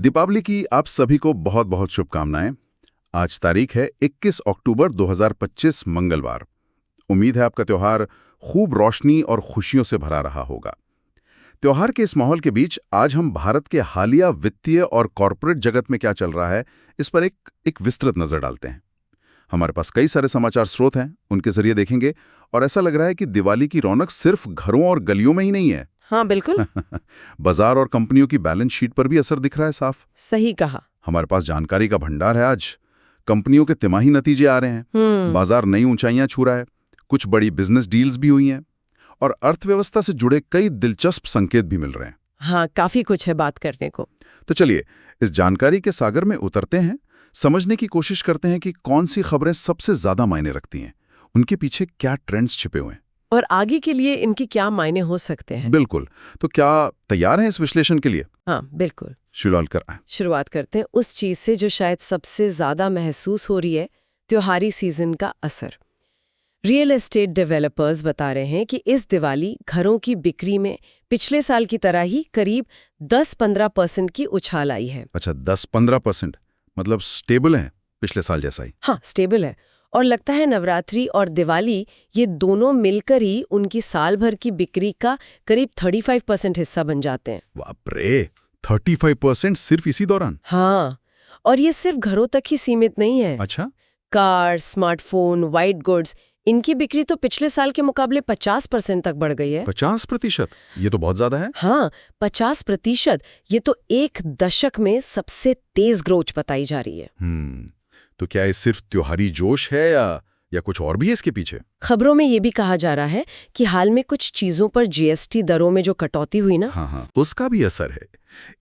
दीपावली की आप सभी को बहुत बहुत शुभकामनाएं। आज तारीख है 21 अक्टूबर 2025 मंगलवार। उम्मीद है आपका त्योहार खूब रोशनी और खुशियों से भरा रहा होगा। त्योहार के इस माहौल के बीच आज हम भारत के हालिया वित्तीय और कॉरपोरेट जगत में क्या चल रहा है इस पर एक विस्तृत नजर डालते हैं। हमारे पास कई सारे समाचार स्रोत हैं, उनके जरिए देखेंगे और ऐसा लग रहा है कि दिवाली की रौनक सिर्फ घरों और गलियों में ही नहीं है। हाँ बिल्कुल। बाजार और कंपनियों की बैलेंस शीट पर भी असर दिख रहा है साफ। सही कहा। हमारे पास जानकारी का भंडार है आज। कंपनियों के तिमाही नतीजे आ रहे हैं, बाजार नई ऊंचाइयां छू रहा है, कुछ बड़ी बिजनेस डील्स भी हुई हैं और अर्थव्यवस्था से जुड़े कई दिलचस्प संकेत भी मिल रहे हैं। हाँ, काफी कुछ है बात करने को। तो चलिए इस जानकारी के सागर में उतरते हैं, समझने की कोशिश करते हैं कि कौन सी खबरें सबसे ज्यादा मायने रखती हैं, उनके पीछे क्या ट्रेंड्स छिपे हुए हैं और आगे के लिए इनकी क्या मायने हो सकते हैं। बिल्कुल। तो क्या तैयार हैं इस विश्लेषण के लिए? हाँ बिल्कुल। शुरुआत करते हैं उस चीज से जो शायद सबसे ज्यादा महसूस हो रही है, त्योहारी सीजन का असर। रियल एस्टेट डेवलपर्स बता रहे हैं कि इस दिवाली घरों की बिक्री में पिछले साल की तरह ही करीब 10-15% की उछाल आई है। अच्छा, 10-15%? मतलब स्टेबल है पिछले साल जैसा ही? हाँ, स्टेबल है। और लगता है नवरात्रि और दिवाली ये दोनों मिलकर ही उनकी साल भर की बिक्री का करीब 35% हिस्सा बन जाते हैं। बाप रे, 35% सिर्फ इसी दौरान? हाँ, और ये सिर्फ घरों तक ही सीमित नहीं है। अच्छा? कार, स्मार्टफोन, व्हाइट गुड्स, इनकी बिक्री तो पिछले साल के मुकाबले 50% तक बढ़ गई है। 50%? ये तो बहुत ज्यादा है। हाँ, 50%। ये तो एक दशक में सबसे तेज ग्रोथ बताई जा रही है। तो क्या ये सिर्फ त्योहारी जोश है या कुछ और भी है इसके पीछे? खबरों में ये भी कहा जा रहा है कि हाल में कुछ चीजों पर जीएसटी दरों में जो कटौती हुई ना, हाँ, उसका भी असर है।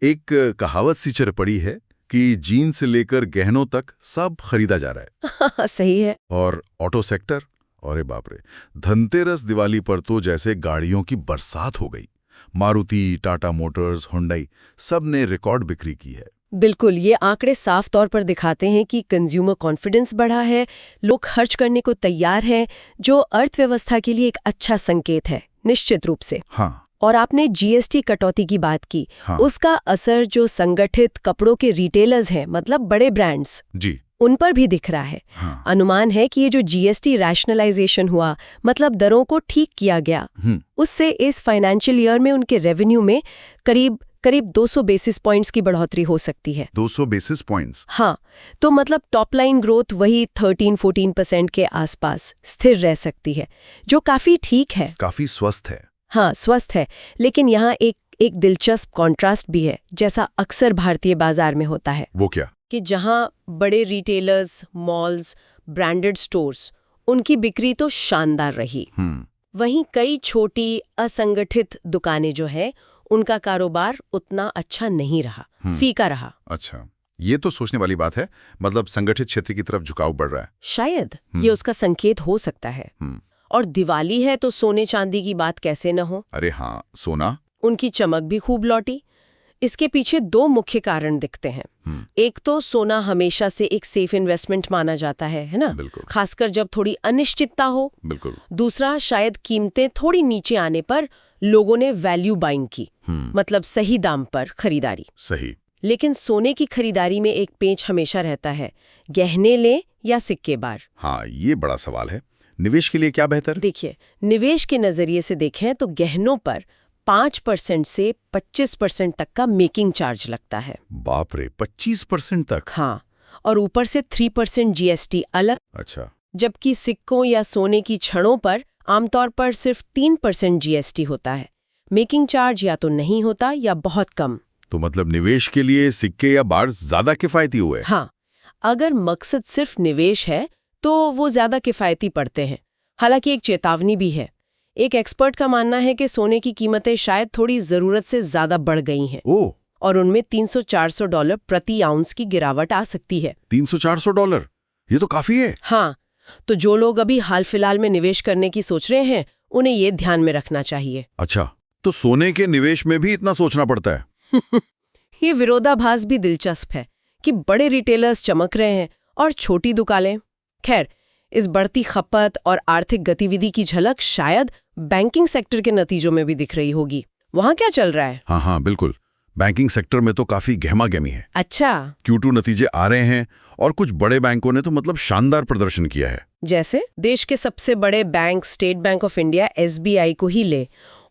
एक कहावत सी चल पड़ी है कि जीन से लेकर गहनों तक सब खरीदा जा रहा है। सही है। और ऑटो सेक्टर, अरे बाप रे, धनतेरस दिवाली पर तो जैसे गाड़ियों की बरसात हो गई। मारुति, टाटा मोटर्स, हुंडई सब ने रिकॉर्ड बिक्री की है। बिल्कुल, ये आंकड़े साफ तौर पर दिखाते हैं कि कंज्यूमर कॉन्फिडेंस बढ़ा है, लोग खर्च करने को तैयार हैं, जो अर्थव्यवस्था के लिए एक अच्छा संकेत है निश्चित रूप से। हाँ। और आपने जीएसटी कटौती की बात की। हाँ। उसका असर जो संगठित कपड़ों के रिटेलर्स हैं, मतलब बड़े ब्रांड्स जी, उन पर भी दिख रहा है। हाँ। अनुमान है कि ये जो जीएसटी रैशनलाइजेशन हुआ, मतलब दरों को ठीक किया गया, उससे इस फाइनेंशियल ईयर में उनके रेवेन्यू में करीब 200 बेसिस पॉइंट्स की बढ़ोतरी हो सकती है। 200 बेसिस पॉइंट्स? हाँ, तो मतलब टॉप लाइन ग्रोथ वही 13-14% के आसपास स्थिर रह सकती है, जो काफी ठीक है, काफी स्वस्थ है। हाँ, स्वस्थ है। लेकिन यहाँ एक दिलचस्प कॉन्ट्रास्ट भी है, जैसा अक्सर भारतीय बाजार में होता है। वो क्या? कि जहाँ बड़े रिटेलर्स, मॉल्स, ब्रांडेड स्टोर्स, उनकी बिक्री तो शानदार रही, वहीं कई छोटी असंगठित दुकानें जो है उनका कारोबार उतना अच्छा नहीं रहा, फीका रहा। अच्छा, ये तो सोचने वाली बात है। मतलब संगठित क्षेत्र की तरफ झुकाव बढ़ रहा है। शायद ये उसका संकेत हो सकता है। और दिवाली है तो सोने चांदी की बात कैसे न हो। अरे हाँ, सोना, उनकी चमक भी खूब लौटी। इसके पीछे दो मुख्य कारण दिखते हैं। एक तो सोना हमेशा से एक सेफ इन्वेस्टमेंट माना जाता है ना, खासकर जब थोड़ी अनिश्चितता हो। बिल्कुल। दूसरा, शायद कीमतें थोड़ी नीचे आने पर लोगों ने वैल्यू बाइंग की, मतलब सही दाम पर खरीदारी। सही। लेकिन सोने की खरीदारी में एक पेंच हमेशा रहता है, गहने लें या सिक्के बार। हाँ, ये बड़ा सवाल है। निवेश के लिए क्या बेहतर? देखिए, निवेश के नजरिए से देखें तो गहनों पर 5% से 25% तक का मेकिंग चार्ज लगता है। बाप रे, 25% तक? हाँ, और ऊपर से 3% जीएसटी अलग। अच्छा। जबकि सिक्कों या सोने की छड़ों पर आमतौर पर सिर्फ 3% जीएसटी होता है। मेकिंग चार्ज या तो नहीं होता या बहुत कम। तो मतलब निवेश के लिए सिक्के या बार ज्यादा किफायती हुए? हाँ, अगर मकसद सिर्फ निवेश है तो वो ज्यादा किफायती पड़ते हैं। हालांकि एक चेतावनी भी है। एक एक्सपर्ट का मानना है कि सोने की कीमतें शायद थोड़ी जरूरत से ज्यादा बढ़ गई हैं। ओह! और उनमें $300-400 प्रति आउंस की गिरावट आ सकती है। $300-400? ये तो काफी है। हाँ, तो जो लोग अभी हाल फिलहाल में निवेश करने की सोच रहे हैं, उन्हें ये ध्यान में रखना चाहिए। अच्छा, तो सोने के निवेश में भी इतना सोचना पड़ता है? ये विरोधाभास भी दिलचस्प है कि बड़े रिटेलर्स चमक रहे हैं और छोटी दुकानें। खैर, इस बढ़ती खपत और आर्थिक गतिविधि की झलक शायद बैंकिंग सेक्टर के नतीजों में भी दिख रही होगी। वहाँ क्या चल रहा है? हाँ, बिल्कुल। बैंकिंग सेक्टर में तो काफी गहमा-गहमी है। अच्छा, Q2 नतीजे आ रहे हैं और कुछ बड़े बैंकों ने तो मतलब शानदार प्रदर्शन किया है। जैसे देश के सबसे बड़े bank state bank of India SBI को ही ले,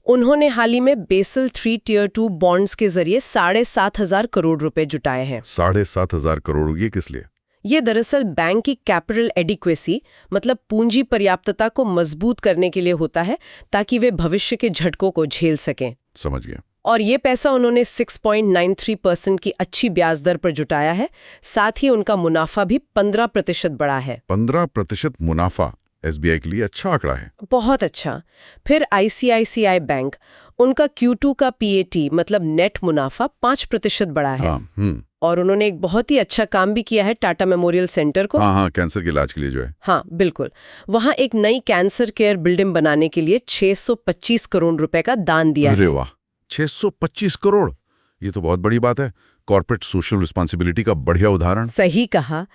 उन्होंने हाल ही में बेसल 3 टियर 2 बॉन्ड्स के जरिए 7,500 करोड़ रुपए जुटाए हैं। 7,500 करोड़, ये किस लिए? ये दरअसल बैंक की कैपिटल एडिक्वेसी मतलब पूंजी पर्याप्तता को मजबूत करने के लिए होता है, ताकि वे भविष्य के झटकों को झेल सकें। समझ गया। और ये पैसा उन्होंने 6.93% की अच्छी ब्याज दर पर जुटाया है। साथ ही उनका मुनाफा भी 15% बढ़ा है। 15% मुनाफा SBI के लिए अच्छा आंकड़ा है। बहुत अच्छा। फिर ICICI बैंक, उनका Q2 का PAT मतलब नेट मुनाफा 5% बढ़ा है। हाँ, और उन्होंने एक बहुत ही अच्छा काम भी किया है टाटा मेमोरियल सेंटर को। हाँ, कैंसर के इलाज के लिए जो है। हाँ, बिल्कुल। वहाँ एक नई कैंसर केयर बिल्डिंग बनाने के लिए 625 करोड़ रुपए का दान दिया है। अरे वाह, 625 करोड़, ये तो बहुत बड़ी बात है। कॉर्पोरेट सोशल रिस्पांसिबिलिटी का बढ़िया उदाहरण। सही कहा।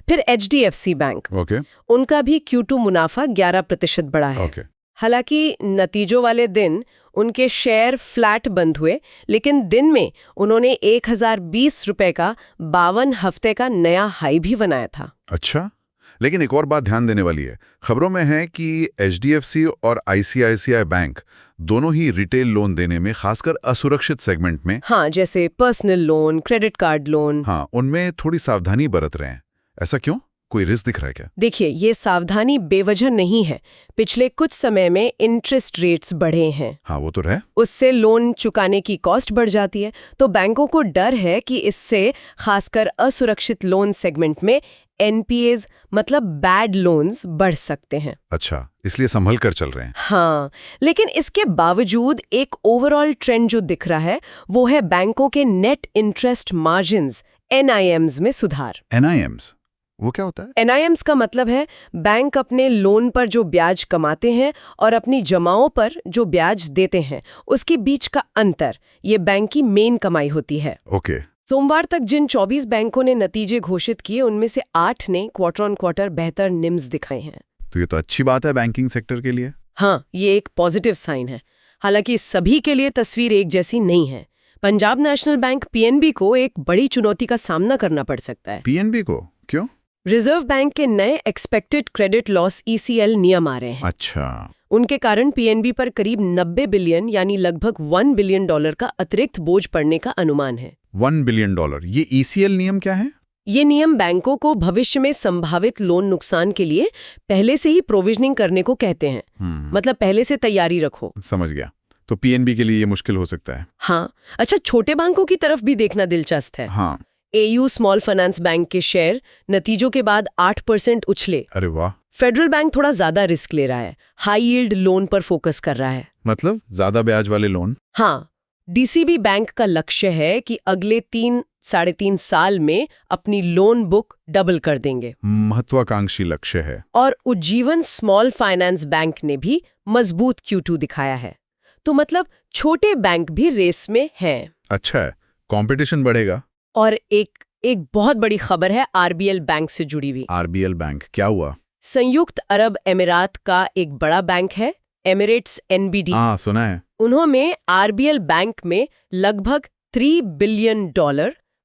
फिर HDFC बैंक, ओके, उनका भी Q2 मुनाफा 11% बढ़ा है। ओके। हालांकि नतीजों वाले दिन उनके शेयर फ्लैट बंद हुए, लेकिन दिन में उन्होंने 1020 रुपए का 52 हफ्ते का नया हाई भी बनाया था। अच्छा, लेकिन एक और बात ध्यान देने वाली है। खबरों में है कि HDFC और ICICI बैंक दोनों ही रिटेल लोन देने में, खासकर असुरक्षित सेगमेंट में, हाँ, जैसे personal loan, credit card loan, हाँ, उनमें थोड़ी सावधानी बरत रहे हैं। ऐसा क्यों? कोई रिस्क दिख रहा है क्या? देखिए, ये सावधानी बेवजह नहीं है। पिछले कुछ समय में इंटरेस्ट रेट्स बढ़े हैं। हाँ, वो तो रहे। उससे लोन चुकाने की कॉस्ट बढ़ जाती है, तो बैंकों को डर है कि इससे खासकर असुरक्षित लोन सेगमेंट में NPAs मतलब बैड लोन्स बढ़ सकते हैं। अच्छा, इसलिए संभल कर चल रहे हैं। हाँ, लेकिन इसके बावजूद एक ओवरऑल ट्रेंड जो दिख रहा है वो है बैंकों के नेट इंटरेस्ट मार्जिन्स NIMs में सुधार। NIMs, वो क्या होता है? NIMs का मतलब है बैंक अपने लोन पर जो ब्याज कमाते हैं और अपनी जमाओं पर जो ब्याज देते हैं, उसके बीच का अंतर, ये बैंक की मेन कमाई होती है। ओके। सोमवार तक जिन 24 बैंकों ने नतीजे घोषित किए, उनमें से 8 ने क्वार्टर ऑन क्वार्टर बेहतर निम्स दिखाए हैं। तो ये तो अच्छी बात है बैंकिंग सेक्टर के लिए। हाँ, ये एक पॉजिटिव साइन है। हालांकि सभी के लिए तस्वीर एक जैसी नहीं है। पंजाब नेशनल बैंक PNB को एक बड़ी चुनौती का सामना करना पड़ सकता है। PNB को क्यों? रिजर्व बैंक के नए एक्सपेक्टेड क्रेडिट लॉस ECL नियम आ रहे हैं। अच्छा, उनके कारण PNB पर करीब 90 बिलियन यानी लगभग $1 बिलियन का अतिरिक्त बोझ पड़ने का अनुमान है। $1 बिलियन। ये ECL नियम क्या है? ये नियम बैंकों को भविष्य में संभावित लोन नुकसान के लिए पहले से ही प्रोविजनिंग करने को कहते हैं। मतलब पहले से तैयारी रखो। समझ गया। तो PNB के लिए ये मुश्किल हो सकता है। हाँ, अच्छा, छोटे बैंकों की तरफ भी देखना दिलचस्प है। हाँ। AU स्मॉल फाइनेंस बैंक के शेयर नतीजों के बाद 8% उछले। अरे वाह। फेडरल बैंक थोड़ा ज्यादा रिस्क ले रहा है, हाई यील्ड लोन पर फोकस कर रहा है। मतलब ज्यादा ब्याज वाले लोन? हाँ, DCB बैंक का लक्ष्य है कि अगले 3-3.5 साल में अपनी लोन बुक डबल कर देंगे। महत्वाकांक्षी लक्ष्य है। और उज्जीवन स्मॉल फाइनेंस बैंक ने भी मजबूत Q2 दिखाया है। तो मतलब छोटे बैंक भी रेस में हैं। अच्छा है, कंपटीशन बढ़ेगा। और एक बहुत बड़ी खबर है RBL बैंक से जुड़ी हुई। RBL बैंक क्या हुआ? संयुक्त अरब अमीरात का एक बड़ा बैंक है, एमिरेट्स NBD। हाँ, सुना है। उन्होंने RBL बैंक में लगभग $3 बिलियन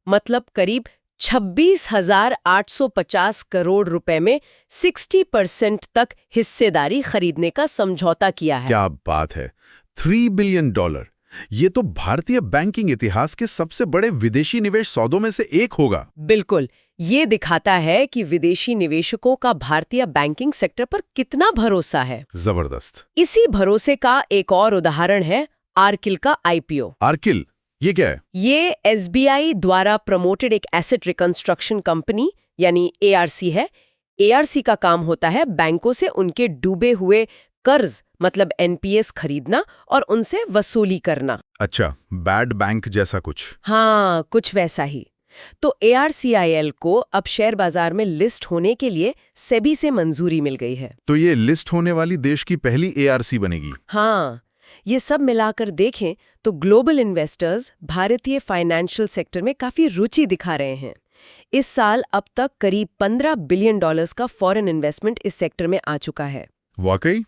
मतलब करीब 26,850 करोड़ रुपए में 60% तक हिस्सेदारी खरीदने का समझौता किया है। क्या बात है, $3 बिलियन। ये तो भारतीय बैंकिंग इतिहास के सबसे बड़े विदेशी निवेश सौदों में से एक होगा। बिल्कुल, ये दिखाता है कि विदेशी निवेशकों का भारतीय बैंकिंग सेक्टर पर कितना भरोसा है। जबरदस्त। इसी भरोसे का एक और उदाहरण है आर्किल का IPO। आर्किल, ये क्या है? ये SBI द्वारा प्रमोटेड एक एसेट रिकंस्ट्रक्शन कंपनी यानी ARC है। ARC का काम होता है बैंकों से उनके डूबे हुए कर्ज मतलब NPS खरीदना और उनसे वसूली करना। अच्छा, बैड बैंक जैसा कुछ। हाँ, कुछ वैसा ही। तो ARCIL को अब शेयर बाजार में लिस्ट होने के लिए सेबी से मंजूरी मिल गई है। तो ये लिस्ट होने वाली देश की पहली ARC बनेगी। हाँ, ये सब मिलाकर देखें तो ग्लोबल इन्वेस्टर्स भारतीय फाइनेंशियल सेक्टर में काफी रुचि दिखा रहे हैं। इस साल अब तक करीब $15 बिलियन का फॉरेन इन्वेस्टमेंट इस सेक्टर में आ चुका है। वाकई,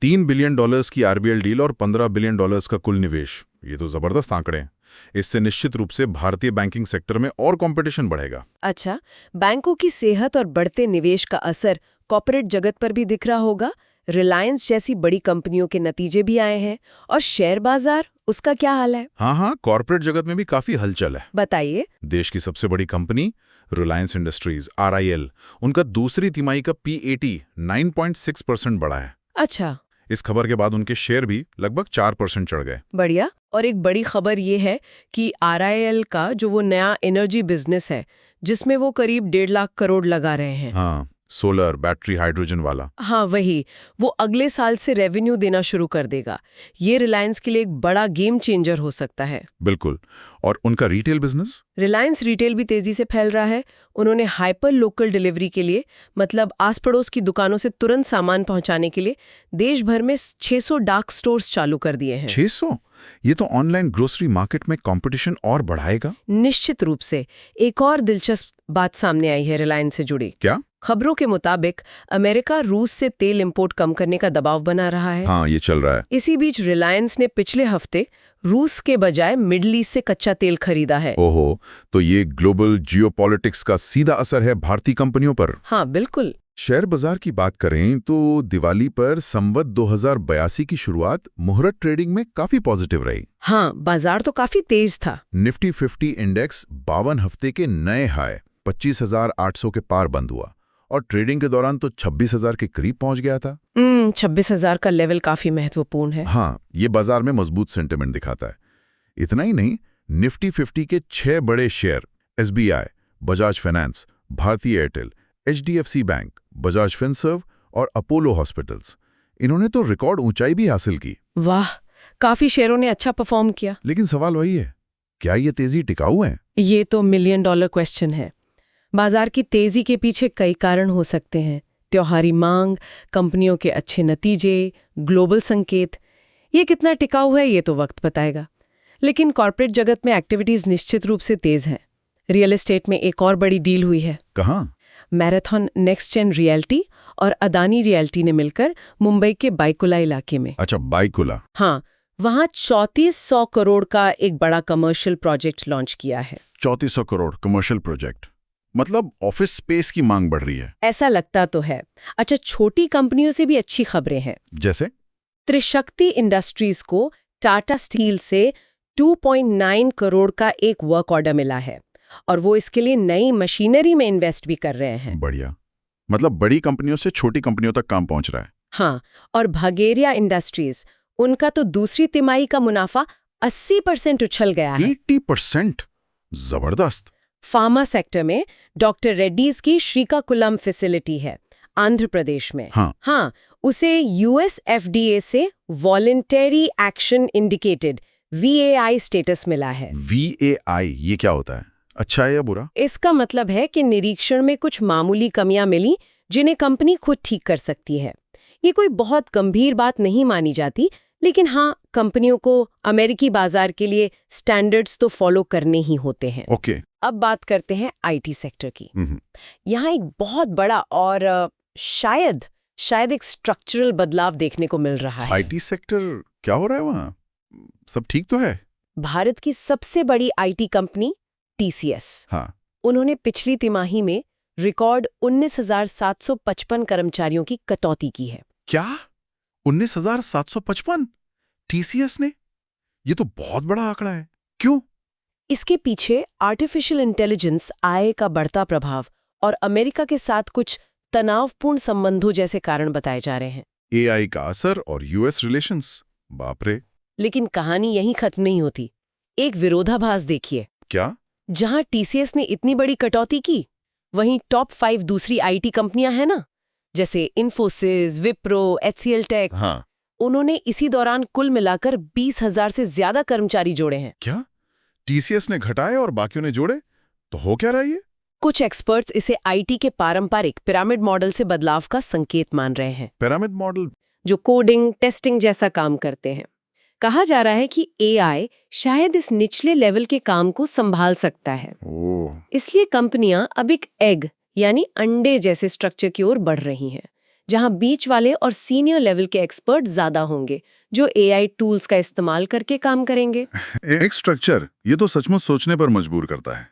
$3 बिलियन की RBL डील और $15 बिलियन का कुल निवेश, ये तो जबरदस्त आंकड़े हैं। इससे निश्चित रूप से भारतीय बैंकिंग सेक्टर में और कंपटीशन बढ़ेगा। अच्छा, बैंकों की सेहत और बढ़ते निवेश का असर कॉर्पोरेट जगत पर भी दिख रहा होगा। रिलायंस जैसी बड़ी कंपनियों के नतीजे भी आए हैं, और शेयर बाजार, उसका क्या हाल है? हाँ, कॉर्पोरेट जगत में भी काफी हलचल है। बताइए। देश की सबसे बड़ी कंपनी रिलायंस इंडस्ट्रीज RIL, उनका दूसरी तिमाही का PAT 9.6% बढ़ा है। अच्छा, इस खबर के बाद उनके शेयर भी लगभग 4% चढ़ गए। बढ़िया। और एक बड़ी खबर ये है कि RIL का जो वो नया एनर्जी बिजनेस है, जिसमें वो करीब 1.5 लाख करोड़ लगा रहे हैं। हाँ, सोलर, बैटरी, हाइड्रोजन वाला। हाँ, वही। वो अगले साल से रेवेन्यू देना शुरू कर देगा। ये रिलायंस के लिए एक बड़ा गेम चेंजर हो सकता है। बिल्कुल। और उनका रिटेल बिजनेस? रिलायंस रिटेल भी तेजी से फैल रहा है। उन्होंने हाइपर लोकल डिलीवरी के लिए, मतलब आस पड़ोस की दुकानों से तुरंत सामान पहुंचाने के लिए, देश भर में 600 डार्क स्टोर्स चालू कर दिए हैं। 600? ये तो ऑनलाइन ग्रोसरी मार्केट में कंपटीशन और बढ़ाएगा। निश्चित रूप से। एक और दिलचस्प बात सामने आई है रिलायंस से जुड़ी। क्या? खबरों के मुताबिक अमेरिका रूस से तेल इंपोर्ट कम करने का दबाव बना रहा है। हाँ, ये चल रहा है। इसी बीच रिलायंस ने पिछले हफ्ते रूस के बजाय मिडल ईस्ट से कच्चा तेल खरीदा है। ओहो, तो ये ग्लोबल जियोपॉलिटिक्स का सीधा असर है भारतीय कंपनियों पर। हाँ, बिल्कुल। शेयर बाजार की बात करें तो दिवाली पर संवत 2082 की शुरुआत मुहूर्त ट्रेडिंग में काफी पॉजिटिव रही। हाँ, बाजार तो काफी तेज था। निफ्टी 50 इंडेक्स 52 हफ्ते के नए हाई 25,800 के पार बंद हुआ और ट्रेडिंग के दौरान तो 26,000 के करीब पहुंच गया था। 26,000 का लेवल काफी महत्वपूर्ण है। हाँ, ये बाजार में मजबूत सेंटिमेंट दिखाता है। इतना ही नहीं, निफ्टी 50 के 6 बड़े शेयर SBI, बजाज फाइनेंस, भारतीय Airtel, HDFC bank, Bajaj Finserv और अपोलो हॉस्पिटल्स, इन्होंने तो रिकॉर्ड ऊंचाई भी हासिल की। वाह, काफी शेयरों ने अच्छा परफॉर्म किया। लेकिन सवाल वही है, क्या ये तेजी टिकाऊ है? ये तो $1 मिलियन क्वेश्चन है। बाजार की तेजी के पीछे कई कारण हो सकते हैं। त्योहारी मांग, कंपनियों के अच्छे नतीजे, ग्लोबल संकेत। ये कितना टिकाऊ है ये तो वक्त बताएगा। लेकिन कॉर्पोरेट जगत में एक्टिविटीज निश्चित रूप से तेज हैं। रियल एस्टेट में एक और बड़ी डील हुई है। कहाँ? मैराथन नेक्स्ट-जेन रियल्टी और अदानी रियल्टी ने मिलकर मुंबई के बाइकुला इलाके में। अच्छा, बाइकुला। हाँ, वहाँ 3400 करोड़ का एक बड़ा कमर्शियल प्रोजेक्ट लॉन्च किया है। 3400 करोड़ कमर्शियल प्रोजेक्ट, मतलब ऑफिस स्पेस की मांग बढ़ रही है। ऐसा लगता तो है। अच्छा, छोटी कंपनियों से भी अच्छी खबरें हैं। जैसे? त्रिशक्ति इंडस्ट्रीज को टाटा स्टील से 2.9 करोड़ का एक वर्क ऑर्डर मिला है, और वो इसके लिए नई मशीनरी में इन्वेस्ट भी कर रहे हैं। बढ़िया। मतलब बड़ी कंपनियों से छोटी कंपनियों तक काम पहुंच रहा है। हाँ, और भागेरिया इंडस्ट्रीज, उनका तो दूसरी तिमाही का मुनाफा 80% उछल गया है। 80%? जबरदस्त। फार्मा सेक्टर में डॉक्टर रेड्डीज की श्रीकाकुलम फैसिलिटी है, आंध्र प्रदेश में। हाँ, उसे US FDA से voluntary action indicated VAI status मिला है। VAI ये क्या होता है? अच्छा है या बुरा? इसका मतलब है कि निरीक्षण में कुछ मामूली कमियां मिली जिन्हें कंपनी खुद ठीक कर सकती है। ये कोई बहुत गंभीर बात नहीं मानी जाती, लेकिन हाँ, कंपनियों को अमेरिकी बाजार के लिए स्टैंडर्ड्स तो फॉलो करने ही होते हैं। ओके। अब बात करते हैं IT सेक्टर की। यहाँ एक बहुत बड़ा और शायद एक स्ट्रक्चरल बदलाव देखने को मिल रहा है। IT सेक्टर क्या हो रहा है वहाँ? सब ठीक तो है? भारत की सबसे बड़ी IT कंपनी TCS, हाँ, उन्होंने पिछली तिमाही में रिकॉर्ड 19,755 कर्मचारियों की कटौती की है। क्या? 19,755? TCS ने? ये तो बहुत बड़ा आंकड़ा है। क्यों? इसके पीछे आर्टिफिशियल इंटेलिजेंस AI का बढ़ता प्रभाव और अमेरिका के साथ कुछ तनावपूर्ण संबंधों जैसे कारण बताए जा रहे हैं। AI का असर और US रिलेशंस, बाप रे। लेकिन कहानी यहीं खत्म नहीं होती। एक विरोधाभास देखिए। क्या? जहां TCS ने इतनी बड़ी कटौती की, वहीं टॉप 5 दूसरी IT कंपनियां हैं ना, जैसे इन्फोसिस, विप्रो, HCL टेक, हाँ, उन्होंने इसी दौरान कुल मिलाकर 20,000 से ज्यादा कर्मचारी जोड़े हैं। क्या? TCS ने घटाए और बाकियों ने जोड़े? तो हो क्या रहा है ये? कुछ एक्सपर्ट्स इसे IT के पारंपरिक पिरामिड मॉडल से बदलाव का संकेत मान रहे हैं, पिरामिड मॉडल? जो कोडिंग, टेस्टिंग जैसा काम करते हैं। कहा जा रहा है कि AI शायद इस निचले लेवल के काम को संभाल सकता है। ओह, इसलिए कंपनियां अब एक एग यानी अंडे जैसे स्ट्रक्चर की ओर बढ़ रही हैं, जहां बीच वाले और सीनियर लेवल के एक्सपर्ट ज्यादा होंगे जो एआई टूल्स का इस्तेमाल करके काम करेंगे। एक स्ट्रक्चर ये तो सचमुच सोचने पर मजबूर करता है।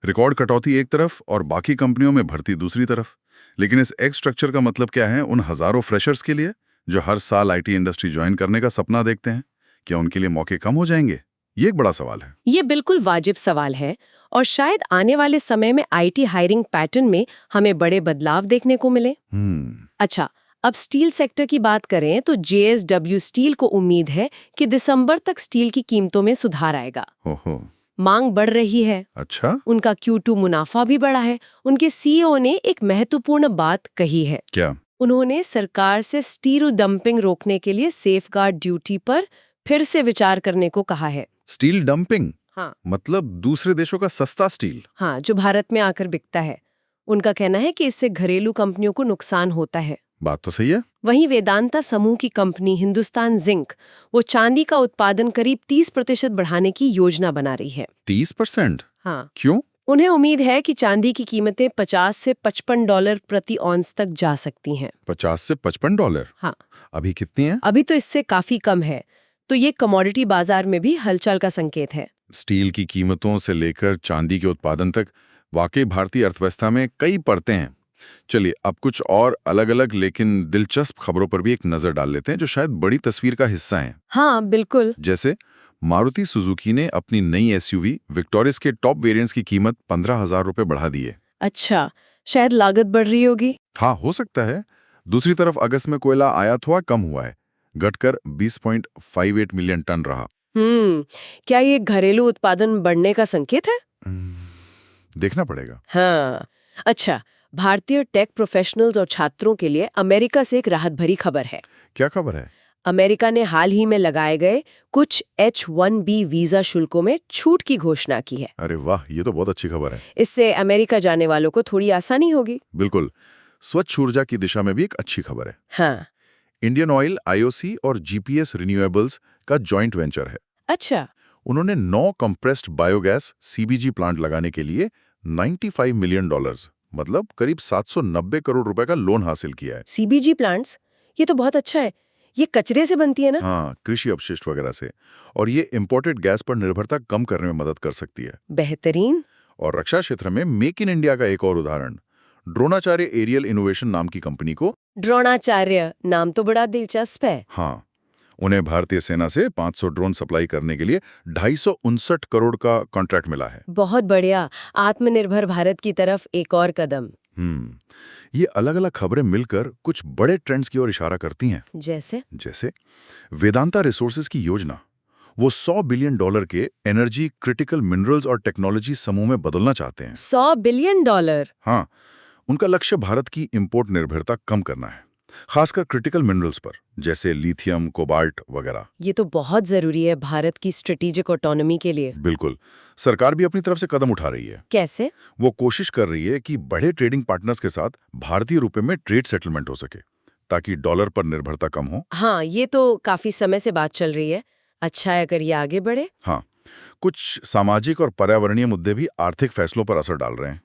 रिकॉर्ड कटौती एक तरफ और बाकी कंपनियों में भर्ती दूसरी तरफ। लेकिन इस एक स्ट्रक्चर का मतलब क्या है उन हजारों फ्रेशर्स के लिए जो हर साल आईटी इंडस्ट्री ज्वाइन करने का सपना देखते हैं? क्या उनके लिए मौके कम हो जाएंगे? ये एक बड़ा सवाल है। ये बिल्कुल वाजिब सवाल है और शायद आने वाले समय में आईटी हायरिंग पैटर्न में हमें बड़े बदलाव देखने को मिले। अच्छा, अब स्टील सेक्टर की बात करें तो जेएसडब्ल्यू स्टील को उम्मीद है कि दिसंबर तक स्टील की कीमतों में सुधार आएगा। ओहो, मांग बढ़ रही है। अच्छा, उनका Q2 मुनाफा भी बढ़ा है। उनके सीईओ ने एक महत्वपूर्ण बात कही है। क्या? उन्होंने सरकार से स्टील डंपिंग रोकने के लिए सेफगार्ड ड्यूटी पर फिर से विचार करने को कहा है। Steel dumping? हाँ, मतलब दूसरे देशों का सस्ता स्टील? हाँ, जो भारत में आकर बिकता है। उनका कहना है कि इससे घरेलू कंपनियों को नुकसान होता है। बात तो सही है। वहीं वेदांता समूह की कंपनी हिंदुस्तान जिंक वो चांदी का उत्पादन करीब 30% बढ़ाने की योजना बना रही है। 30%? हाँ, क्यों? उन्हें उम्मीद है कि चांदी की कीमतें $50 से $55 प्रति औंस तक जा सकती हैं। 50 से $55? हाँ, अभी कितनी है? अभी तो इससे काफी कम है, तो ये कमोडिटी बाजार में भी हलचल का संकेत है। स्टील की कीमतों से लेकर चांदी के उत्पादन तक वाकई भारतीय अर्थव्यवस्था में कई परतें हैं। चलिए अब कुछ और अलग अलग लेकिन दिलचस्प खबरों पर भी एक नजर डाल लेते हैं जो शायद बड़ी तस्वीर का हिस्सा हैं। हाँ, बिल्कुल। जैसे मारुति सुजुकी ने अपनी नई एसयूवी विक्टोरियस के टॉप वेरिएंट्स की कीमत 15,000 रुपए बढ़ा दी है। अच्छा, शायद लागत बढ़ रही होगी। हाँ, हो सकता है। दूसरी तरफ अगस्त में कोयला आयात हुआ कम हुआ है, घटकर 20.58 मिलियन टन रहा। क्या ये घरेलू उत्पादन बढ़ने का संकेत है? देखना पड़ेगा। हाँ, अच्छा, भारतीय टेक प्रोफेशनल्स और छात्रों के लिए अमेरिका से एक राहत भरी खबर है। क्या खबर है? अमेरिका ने हाल ही में लगाए गए कुछ H-1B वीजा शुल्कों में छूट की घोषणा की है। अरे वाह, ये तो बहुत अच्छी खबर है। इससे अमेरिका जाने वालों को थोड़ी आसानी होगी। बिल्कुल, स्वच्छ ऊर्जा की दिशा में भी एक अच्छी खबर है। हाँ, इंडियन ऑयल, आईओसी और जीपीएस रिन्यूएबल्स का जॉइंट वेंचर है। अच्छा, उन्होंने 9 कंप्रेस्ड बायोगैस सीबीजी प्लांट लगाने के लिए $95 मिलियन मतलब करीब 790 करोड़ रुपए का लोन हासिल किया है। सीबीजी प्लांट्स, ये तो बहुत अच्छा है। ये कचरे से बनती है ना? हाँ, कृषि अपशिष्ट वगैरह से, और ये इंपोर्टेड गैस पर निर्भरता कम करने में मदद कर सकती है। बेहतरीन। और रक्षा क्षेत्र में मेक इन इंडिया का एक और उदाहरण, ड्रोनाचार्य एरियल इनोवेशन नाम की कंपनी को। द्रोणाचार्य नाम तो बड़ा दिलचस्प है। हाँ, उन्हें भारतीय सेना से 500 ड्रोन सप्लाई करने के लिए 259 करोड़ का कॉन्ट्रैक्ट मिला है। बहुत बढ़िया, आत्मनिर्भर भारत की तरफ एक और कदम। ये अलग अलग खबरें मिलकर कुछ बड़े ट्रेंड्स की ओर इशारा करती हैं। जैसे वेदांता रिसोर्सेज की योजना, वो $100 बिलियन के एनर्जी, क्रिटिकल मिनरल्स और टेक्नोलॉजी समूह में बदलना चाहते हैं। $100 बिलियन? हाँ, उनका लक्ष्य भारत की इंपोर्ट निर्भरता कम करना है, खासकर क्रिटिकल मिनरल्स पर, जैसे लिथियम, कोबाल्ट वगैरह। ये तो बहुत जरूरी है भारत की स्ट्रेटेजिक ऑटोनॉमी के लिए। बिल्कुल, सरकार भी अपनी तरफ से कदम उठा रही है। कैसे? वो कोशिश कर रही है कि बड़े ट्रेडिंग पार्टनर्स के साथ भारतीय रुपए में ट्रेड सेटलमेंट हो सके, ताकि डॉलर पर निर्भरता कम हो। हाँ, ये तो काफी समय से बात चल रही है। अच्छा है अगर ये आगे बढ़े। हाँ, कुछ सामाजिक और पर्यावरणीय मुद्दे भी आर्थिक फैसलों पर असर डाल रहे हैं।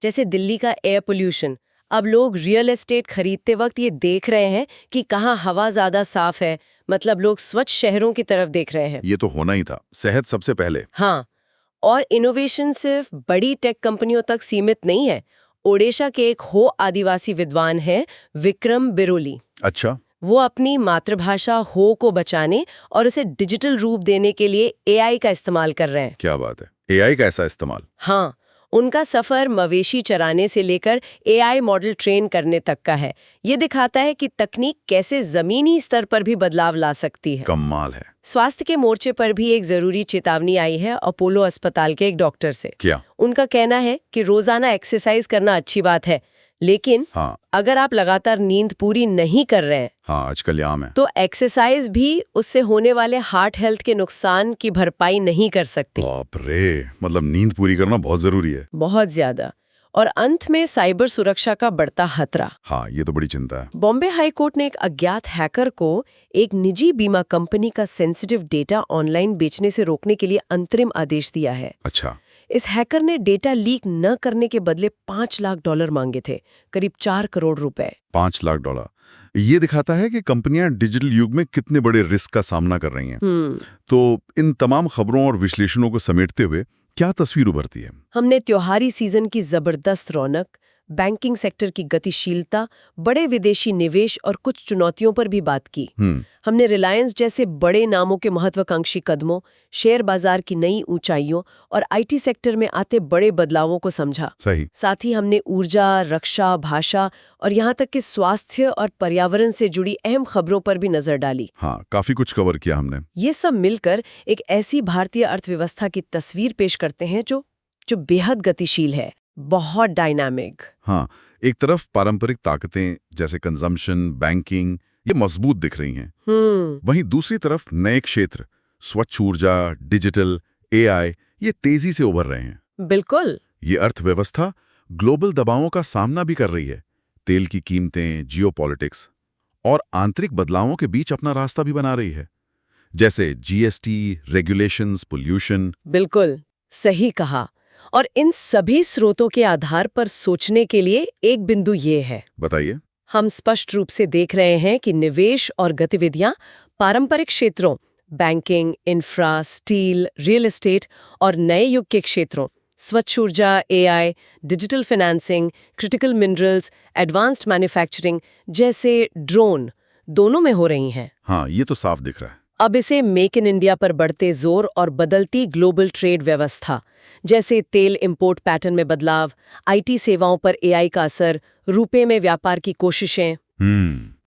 जैसे दिल्ली का एयर पोल्यूशन। अब लोग रियल एस्टेट खरीदते वक्त ये देख रहे हैं कि कहाँ हवा ज्यादा साफ है, मतलब लोग स्वच्छ शहरों की तरफ देख रहे हैं। ये तो होना ही था, सेहत सबसे पहले। हाँ, और इनोवेशन सिर्फ बड़ी टेक कंपनियों तक सीमित नहीं है। ओडिशा के एक हो आदिवासी विद्वान हैं विक्रम बिरोली। अच्छा, वो अपनी मातृभाषा हो को बचाने और उसे डिजिटल रूप देने के लिए एआई का इस्तेमाल कर रहे हैं। क्या बात है, एआई का ऐसा इस्तेमाल? हाँ, उनका सफर मवेशी चराने से लेकर एआई मॉडल ट्रेन करने तक का है। ये दिखाता है कि तकनीक कैसे जमीनी स्तर पर भी बदलाव ला सकती है। कमाल है। स्वास्थ्य के मोर्चे पर भी एक जरूरी चेतावनी आई है अपोलो अस्पताल के एक डॉक्टर से। क्या? उनका कहना है कि रोजाना एक्सरसाइज करना अच्छी बात है, लेकिन हाँ, अगर आप लगातार नींद पूरी नहीं कर रहे हैं, हाँ, आजकल आम है, तो एक्सरसाइज भी उससे होने वाले हार्ट हेल्थ के नुकसान की भरपाई नहीं कर सकती। बाप रे, मतलब नींद पूरी करना बहुत जरूरी है। बहुत ज्यादा। और अंत में साइबर सुरक्षा का बढ़ता खतरा। हाँ, ये तो बड़ी चिंता है। बॉम्बे हाई कोर्ट ने एक अज्ञात हैकर को एक निजी बीमा कंपनी का सेंसिटिव डेटा ऑनलाइन बेचने से रोकने के लिए अंतरिम आदेश दिया है। अच्छा, इस हैकर ने डेटा लीक न करने के बदले $5 लाख मांगे थे, करीब 4 करोड़ रुपए। $5 लाख। ये दिखाता है कि कंपनियां डिजिटल युग में कितने बड़े रिस्क का सामना कर रही हैं। तो इन तमाम खबरों और विश्लेषणों को समेटते हुए क्या तस्वीर उभरती है? हमने त्योहारी सीजन की जबरदस्त रौनक, बैंकिंग सेक्टर की गतिशीलता, बड़े विदेशी निवेश और कुछ चुनौतियों पर भी बात की। हमने रिलायंस जैसे बड़े नामों के महत्वाकांक्षी कदमों, शेयर बाजार की नई ऊंचाइयों और आईटी सेक्टर में आते बड़े बदलावों को समझा। सही। साथ ही हमने ऊर्जा, रक्षा, भाषा और यहाँ तक कि स्वास्थ्य और पर्यावरण से जुड़ी अहम खबरों पर भी नजर डाली। हाँ, काफी कुछ कवर किया हमने। ये सब मिलकर एक ऐसी भारतीय अर्थव्यवस्था की तस्वीर पेश करते हैं जो बेहद गतिशील है, बहुत डायनामिक। हाँ, एक तरफ पारंपरिक ताकतें जैसे कंजम्पशन, बैंकिंग ये मजबूत दिख रही हैं। वहीं दूसरी तरफ नए क्षेत्र, स्वच्छ ऊर्जा, डिजिटल, एआई ये तेजी से उभर रहे हैं। बिल्कुल। ये अर्थव्यवस्था ग्लोबल दबावों का सामना भी कर रही है। तेल की कीमतें, जियोपॉलिटिक्स और आंतरिक बदलावों के बीच अपना रास्ता भी बना रही है, जैसे जीएसटी, रेगुलेशंस, पोल्यूशन। बिल्कुल सही कहा। और इन सभी स्रोतों के आधार पर सोचने के लिए एक बिंदु ये है। बताइए। हम स्पष्ट रूप से देख रहे हैं कि निवेश और गतिविधियां पारंपरिक क्षेत्रों, banking, infra, steel, real estate और नए युग के क्षेत्रों, स्वच्छ ऊर्जा, AI, digital financing, critical minerals, advanced manufacturing जैसे ड्रोन, दोनों में हो रही हैं। हाँ, ये तो साफ दिख रहा है। अब इसे मेक इन इंडिया पर बढ़ते जोर और बदलती ग्लोबल ट्रेड व्यवस्था, जैसे तेल इंपोर्ट पैटर्न में बदलाव, आईटी सेवाओं पर एआई का असर, रुपए में व्यापार की कोशिशें,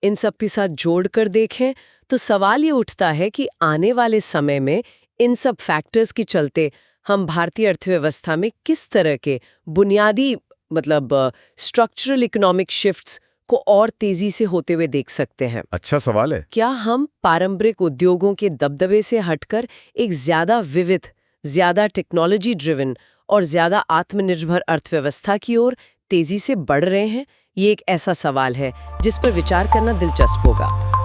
इन सब के साथ जोड़कर देखें तो सवाल ये उठता है कि आने वाले समय में इन सब फैक्टर्स के चलते हम भारतीय अर्थव्यवस्था में किस तरह के बुनियादी स्ट्रक्चरल इकोनॉमिक शिफ्ट्स को और तेजी से होते हुए देख सकते हैं। अच्छा सवाल है। क्या हम पारंपरिक उद्योगों के दबदबे से हटकर एक ज्यादा विविध, ज्यादा टेक्नोलॉजी ड्रिवन और ज्यादा आत्मनिर्भर अर्थव्यवस्था की ओर तेजी से बढ़ रहे हैं? ये एक ऐसा सवाल है जिस पर विचार करना दिलचस्प होगा।